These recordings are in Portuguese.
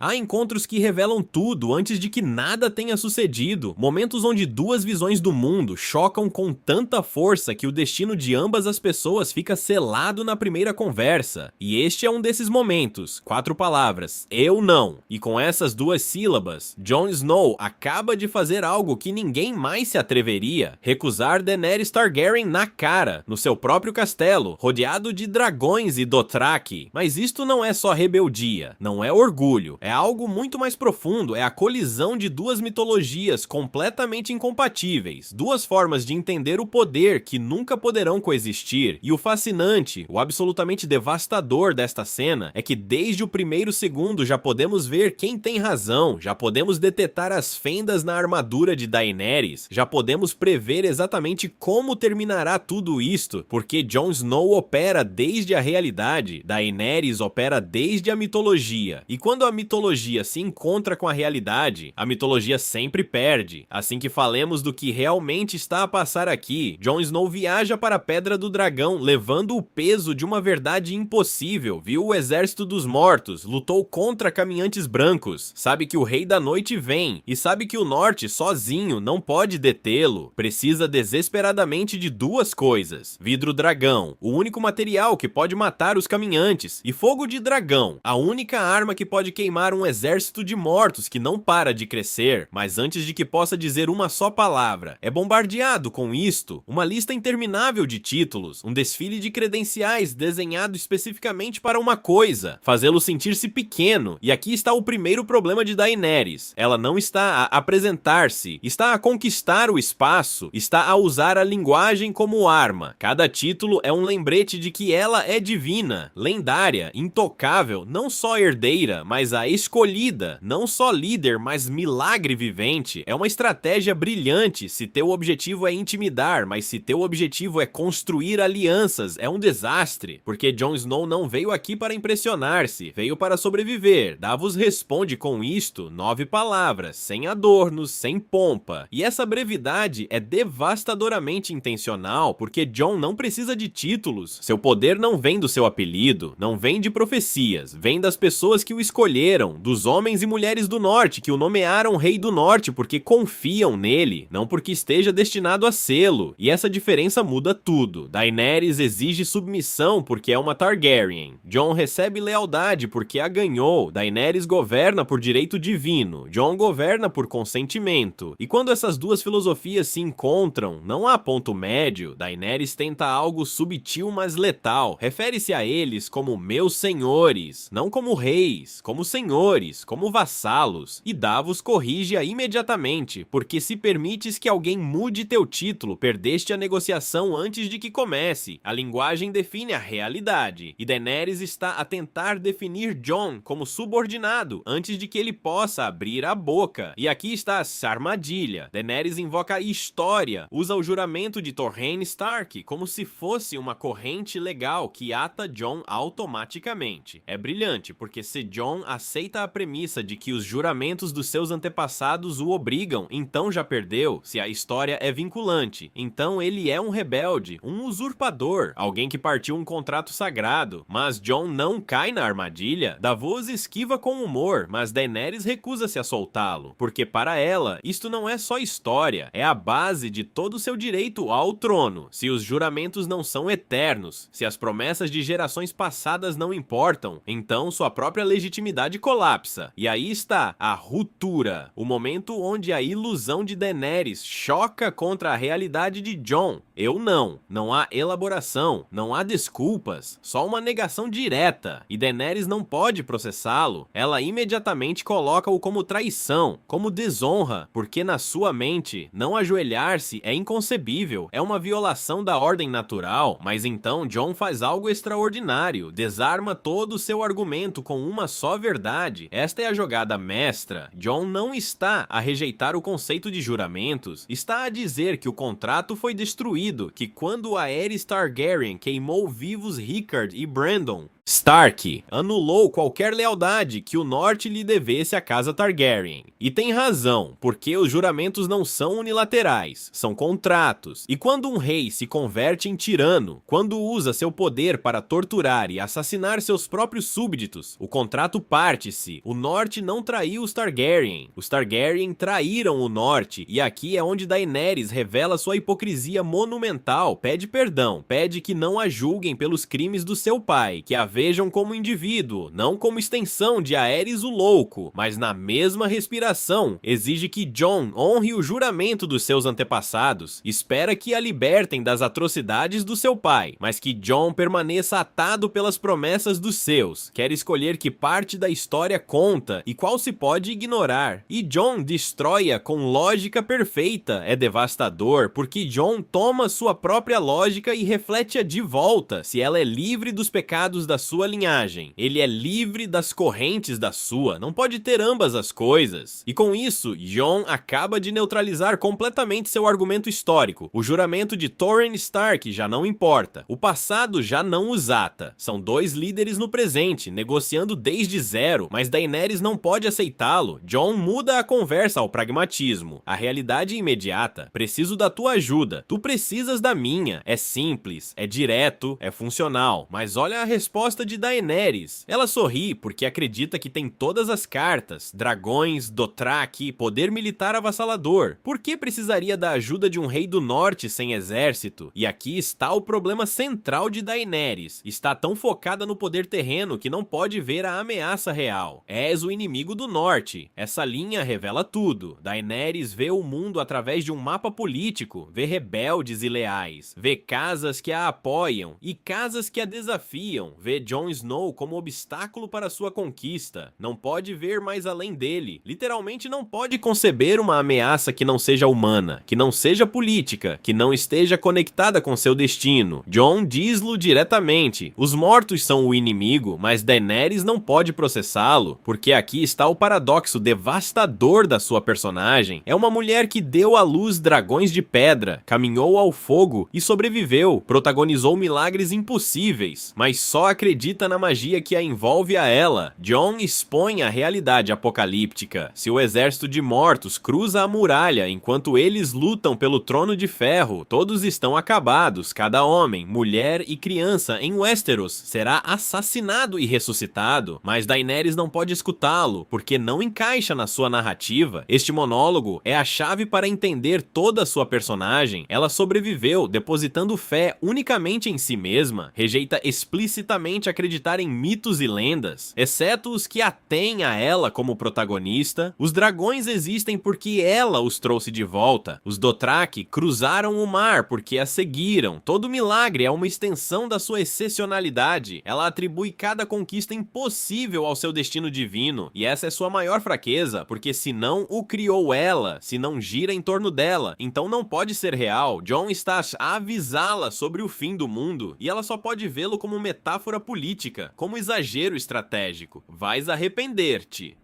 Há encontros que revelam tudo antes de que nada tenha sucedido, momentos onde duas visões do mundo chocam com tanta força que o destino de ambas as pessoas fica selado na primeira conversa. E este é um desses momentos, 4 palavras, eu não. E com essas 2 sílabas, Jon Snow acaba de fazer algo que ninguém mais se atreveria, recusar Daenerys Targaryen na cara, no seu próprio castelo, rodeado de dragões e Dothraki. Mas isto não é só rebeldia, não é orgulho, é algo muito mais profundo, é a colisão de duas mitologias completamente incompatíveis, duas formas de entender o poder que nunca poderão coexistir, e o fascinante, o absolutamente devastador desta cena é que desde o primeiro segundo já podemos ver quem tem razão, já podemos detectar as fendas na armadura de Daenerys, já podemos prever exatamente como terminará tudo isto, porque Jon Snow opera desde a realidade, Daenerys opera desde a mitologia, e quando a mitologia se encontra com a realidade, a mitologia sempre perde. Assim que falemos do que realmente está a passar aqui, Jon Snow viaja para a Pedra do Dragão, levando o peso de uma verdade impossível, viu o exército dos mortos, lutou contra caminhantes brancos, sabe que o Rei da Noite vem, e sabe que o Norte sozinho não pode detê-lo, precisa desesperadamente de 2 coisas, vidro dragão, o único material que pode matar os caminhantes, e fogo de dragão, a única arma que pode queimar um exército de mortos que não para de crescer, mas antes de que possa dizer uma só palavra, é bombardeado com isto, uma lista interminável de títulos, um desfile de credenciais desenhado especificamente para uma coisa, fazê-lo sentir-se pequeno, e aqui está o primeiro problema de Daenerys, ela não está a apresentar-se, está a conquistar o espaço, está a usar a linguagem como arma, cada título é um lembrete de que ela é divina, lendária, intocável, não só herdeira, mas a escolhida, não só líder, mas milagre vivente. É uma estratégia brilhante se teu objetivo é intimidar, mas se teu objetivo é construir alianças, é um desastre, porque Jon Snow não veio aqui para impressionar-se, veio para sobreviver. Davos responde com isto, 9 palavras, sem adornos, sem pompa. E essa brevidade é devastadoramente intencional, porque Jon não precisa de títulos, seu poder não vem do seu apelido, não vem de profecias, vem das pessoas que o escolheram, dos homens e mulheres do norte que o nomearam Rei do Norte porque confiam nele, não porque esteja destinado a sê-lo, e essa diferença muda tudo. Daenerys exige submissão porque é uma Targaryen, Jon recebe lealdade porque a ganhou, Daenerys governa por direito divino, Jon governa por consentimento, e quando essas duas filosofias se encontram, não há ponto médio, Daenerys tenta algo subtil mas letal, refere-se a eles como meus senhores, não como reis, como senhores, como vassalos, e Davos corrige-a imediatamente, porque se permites que alguém mude teu título, perdeste a negociação antes de que comece, a linguagem define a realidade, e Daenerys está a tentar definir Jon como subordinado, antes de que ele possa abrir a boca, e aqui está a armadilha, Daenerys invoca a história, usa o juramento de Torrhaen Stark, como se fosse uma corrente legal que ata Jon automaticamente. É brilhante, porque se Jon aceita a premissa de que os juramentos dos seus antepassados o obrigam, então já perdeu, se a história é vinculante. Então ele é um rebelde, um usurpador, alguém que partiu um contrato sagrado. Mas Jon não cai na armadilha. Davos esquiva com humor, mas Daenerys recusa-se a soltá-lo, porque para ela, isto não é só história, é a base de todo o seu direito ao trono. Se os juramentos não são eternos, se as promessas de gerações passadas não importam, então sua própria legitimidade colapsa. E aí está a ruptura, o momento onde a ilusão de Daenerys choca contra a realidade de Jon. Eu não há elaboração, não há desculpas, só uma negação direta, e Daenerys não pode processá-lo. Ela imediatamente coloca-o como traição, como desonra, porque na sua mente, não ajoelhar-se é inconcebível, é uma violação da ordem natural, mas então Jon faz algo extraordinário, desarma todo o seu argumento com uma só verdade. Esta é a jogada mestra. Jon não está a rejeitar o conceito de juramentos, está a dizer que o contrato foi destruído, que quando Aerys Targaryen queimou vivos Rickard e Brandon, Stark anulou qualquer lealdade que o Norte lhe devesse à casa Targaryen. E tem razão, porque os juramentos não são unilaterais, são contratos. E quando um rei se converte em tirano, quando usa seu poder para torturar e assassinar seus próprios súbditos, o contrato parte-se. O Norte não traiu os Targaryen. Os Targaryen traíram o Norte, e aqui é onde Daenerys revela sua hipocrisia monumental, pede perdão, pede que não a julguem pelos crimes do seu pai, que a vejam como indivíduo, não como extensão de Aerys o Louco, mas na mesma respiração, exige que Jon honre o juramento dos seus antepassados, espera que a libertem das atrocidades do seu pai, mas que Jon permaneça atado pelas promessas dos seus, quer escolher que parte da história conta e qual se pode ignorar, e Jon destrói-a com lógica perfeita, é devastador, porque Jon toma sua própria lógica e reflete-a de volta, se ela é livre dos pecados da sua linhagem. Ele é livre das correntes da sua, não pode ter ambas as coisas. E com isso, Jon acaba de neutralizar completamente seu argumento histórico. O juramento de Torrhen Stark já não importa. O passado já não os ata. São dois líderes no presente, negociando desde zero, mas Daenerys não pode aceitá-lo. Jon muda a conversa ao pragmatismo. A realidade imediata. Preciso da tua ajuda. Tu precisas da minha. É simples, é direto, é funcional. Mas olha a resposta de Daenerys. Ela sorri porque acredita que tem todas as cartas, dragões, Dothraki, poder militar avassalador. Por que precisaria da ajuda de um rei do norte sem exército? E aqui está o problema central de Daenerys. Está tão focada no poder terreno que não pode ver a ameaça real. És o inimigo do norte. Essa linha revela tudo. Daenerys vê o mundo através de um mapa político, vê rebeldes e leais, vê casas que a apoiam e casas que a desafiam, vê Jon Snow como obstáculo para sua conquista, não pode ver mais além dele, literalmente não pode conceber uma ameaça que não seja humana, que não seja política, que não esteja conectada com seu destino. Jon diz-lo diretamente, os mortos são o inimigo, mas Daenerys não pode processá-lo, porque aqui está o paradoxo devastador da sua personagem. É uma mulher que deu à luz dragões de pedra, caminhou ao fogo e sobreviveu, protagonizou milagres impossíveis, mas só acredita na magia que a envolve a ela. Jon expõe a realidade apocalíptica. Se o exército de mortos cruza a muralha enquanto eles lutam pelo trono de ferro, todos estão acabados, cada homem, mulher e criança em Westeros será assassinado e ressuscitado, mas Daenerys não pode escutá-lo, porque não encaixa na sua narrativa. Este monólogo é a chave para entender toda a sua personagem. Ela sobreviveu, depositando fé unicamente em si mesma, rejeita explicitamente acreditar em mitos e lendas, exceto os que a têm a ela como protagonista. Os dragões existem porque ela os trouxe de volta. Os Dothraki cruzaram o mar porque a seguiram. Todo milagre é uma extensão da sua excepcionalidade. Ela atribui cada conquista impossível ao seu destino divino, e essa é sua maior fraqueza, porque se não o criou ela, se não gira em torno dela, então não pode ser real. Jon está a avisá-la sobre o fim do mundo, e ela só pode vê-lo como metáfora política, como exagero estratégico. Vais arrepender-te.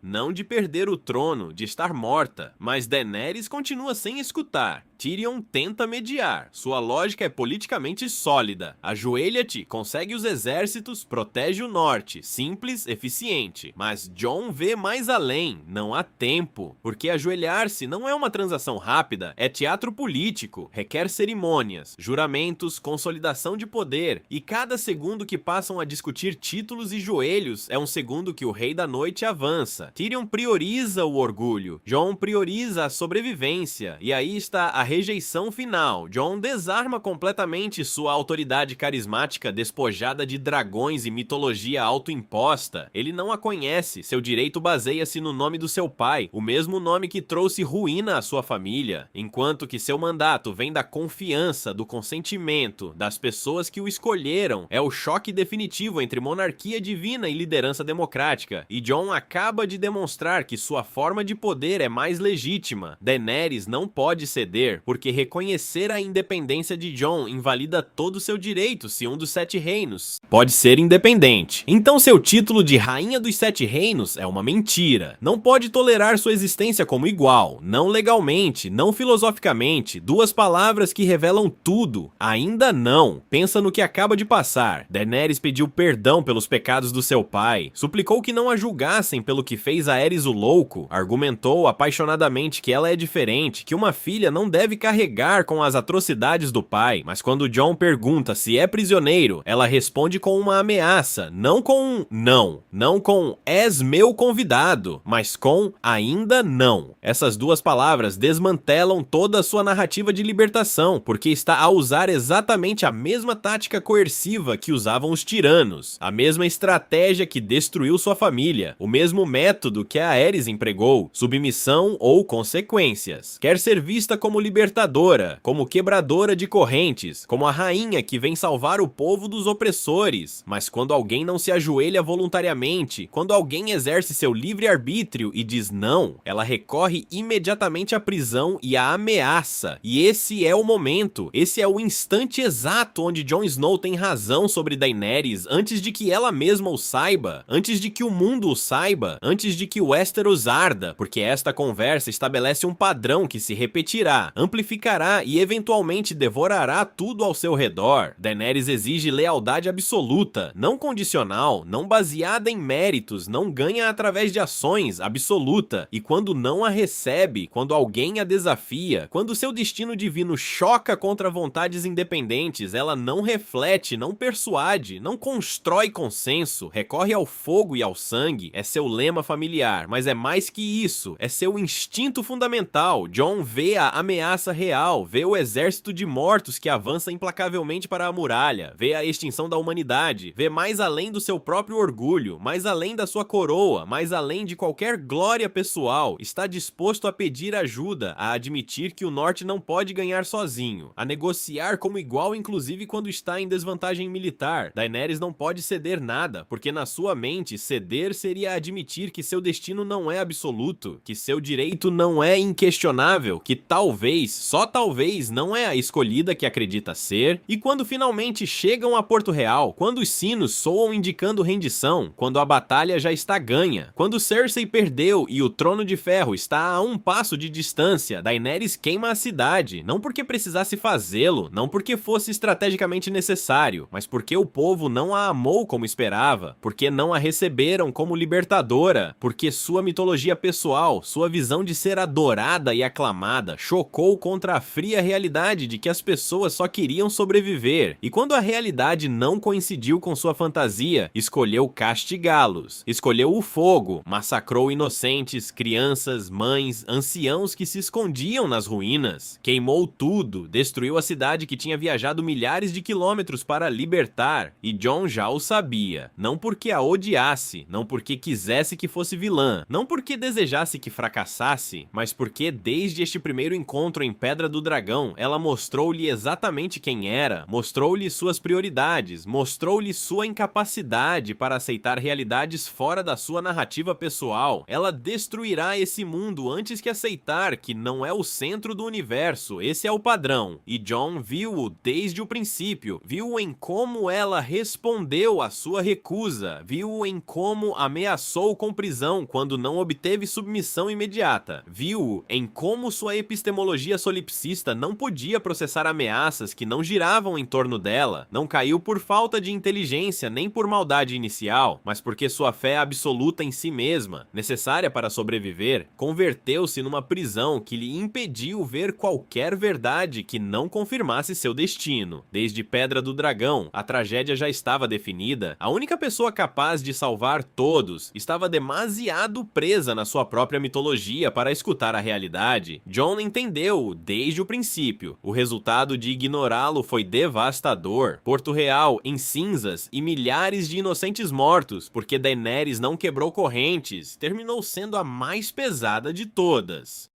Não de perder o trono, de estar morta, mas Daenerys continua sem escutar. Tyrion tenta mediar, sua lógica é politicamente sólida. Ajoelha-te, consegue os exércitos, protege o norte, simples, eficiente. Mas Jon vê mais além, não há tempo. Porque ajoelhar-se não é uma transação rápida, é teatro político, requer cerimônias, juramentos, consolidação de poder. E cada segundo que passam a discutir títulos e joelhos é um segundo que o Rei da Noite avança. Tyrion prioriza o orgulho, Jon prioriza a sobrevivência, e aí está a rejeição final. Jon desarma completamente sua autoridade carismática despojada de dragões e mitologia autoimposta. Ele não a conhece, seu direito baseia-se no nome do seu pai, o mesmo nome que trouxe ruína à sua família, enquanto que seu mandato vem da confiança, do consentimento, das pessoas que o escolheram. É o choque definitivo entre monarquia divina e liderança democrática, e Jon acaba de demonstrar que sua forma de poder é mais legítima. Daenerys não pode ceder, ser, porque reconhecer a independência de Jon invalida todo o seu direito se um dos Sete Reinos pode ser independente. Então seu título de Rainha dos Sete Reinos é uma mentira. Não pode tolerar sua existência como igual, não legalmente, não filosoficamente, duas palavras que revelam tudo. Ainda não. Pensa no que acaba de passar. Daenerys pediu perdão pelos pecados do seu pai, suplicou que não a julgassem pelo que fez a Aerys o Louco, argumentou apaixonadamente que ela é diferente, que uma filha não deve carregar com as atrocidades do pai, mas quando Jon pergunta se é prisioneiro, ela responde com uma ameaça, não com um não com és meu convidado, mas com ainda não. Essas duas palavras desmantelam toda a sua narrativa de libertação, porque está a usar exatamente a mesma tática coerciva que usavam os tiranos, a mesma estratégia que destruiu sua família, o mesmo método que a Aerys empregou, submissão ou consequências. Quer ser vista como libertadora, como quebradora de correntes, como a rainha que vem salvar o povo dos opressores, mas quando alguém não se ajoelha voluntariamente, quando alguém exerce seu livre-arbítrio e diz não, ela recorre imediatamente à prisão e à ameaça. E esse é o momento, esse é o instante exato onde Jon Snow tem razão sobre Daenerys antes de que ela mesma o saiba, antes de que o mundo o saiba, antes de que Westeros arda, porque esta conversa estabelece um padrão que se repetirá, amplificará e eventualmente devorará tudo ao seu redor. Daenerys exige lealdade absoluta, não condicional, não baseada em méritos, não ganha através de ações, absoluta, e quando não a recebe, quando alguém a desafia, quando seu destino divino choca contra vontades independentes, ela não reflete, não persuade, não constrói consenso, recorre ao fogo e ao sangue, é seu lema familiar, mas é mais que isso, é seu instinto fundamental. Jon vê a ameaça real, vê o exército de mortos que avança implacavelmente para a muralha, vê a extinção da humanidade, vê mais além do seu próprio orgulho, mais além da sua coroa, mais além de qualquer glória pessoal, está disposto a pedir ajuda, a admitir que o norte não pode ganhar sozinho, a negociar como igual inclusive quando está em desvantagem militar. Daenerys não pode ceder nada, porque na sua mente ceder seria admitir que seu destino não é absoluto, que seu direito não é inquestionável, que talvez, só talvez, não é a escolhida que acredita ser, e quando finalmente chegam a Porto Real, quando os sinos soam indicando rendição, quando a batalha já está ganha, quando Cersei perdeu e o Trono de Ferro está a um passo de distância, Daenerys queima a cidade, não porque precisasse fazê-lo, não porque fosse estrategicamente necessário, mas porque o povo não a amou como esperava, porque não a receberam como libertadora, porque sua mitologia pessoal, sua visão de ser adorada e aclamada, chocou contra a fria realidade de que as pessoas só queriam sobreviver, e quando a realidade não coincidiu com sua fantasia, escolheu castigá-los, escolheu o fogo, massacrou inocentes, crianças, mães, anciãos que se escondiam nas ruínas, queimou tudo, destruiu a cidade que tinha viajado milhares de quilômetros para libertar, e Jon já o sabia, não porque a odiasse, não porque quisesse que fosse vilã, não porque desejasse que fracassasse, mas porque desde este primeiro encontro em Pedra do Dragão, ela mostrou-lhe exatamente quem era, mostrou-lhe suas prioridades, mostrou-lhe sua incapacidade para aceitar realidades fora da sua narrativa pessoal. Ela destruirá esse mundo antes que aceitar que não é o centro do universo, esse é o padrão. E Jon viu-o desde o princípio, viu em como ela respondeu à sua recusa, viu em como ameaçou com prisão quando não obteve submissão imediata, viu em como sua epistemologia solipsista não podia processar ameaças que não giravam em torno dela, não caiu por falta de inteligência nem por maldade inicial, mas porque sua fé absoluta em si mesma, necessária para sobreviver, converteu-se numa prisão que lhe impediu ver qualquer verdade que não confirmasse seu destino. Desde Pedra do Dragão, a tragédia já estava definida, a única pessoa capaz de salvar todos estava demasiado presa na sua própria mitologia para escutar a realidade. Jon entendeu desde o princípio. O resultado de ignorá-lo foi devastador. Porto Real em cinzas e milhares de inocentes mortos, porque Daenerys não quebrou correntes, terminou sendo a mais pesada de todas.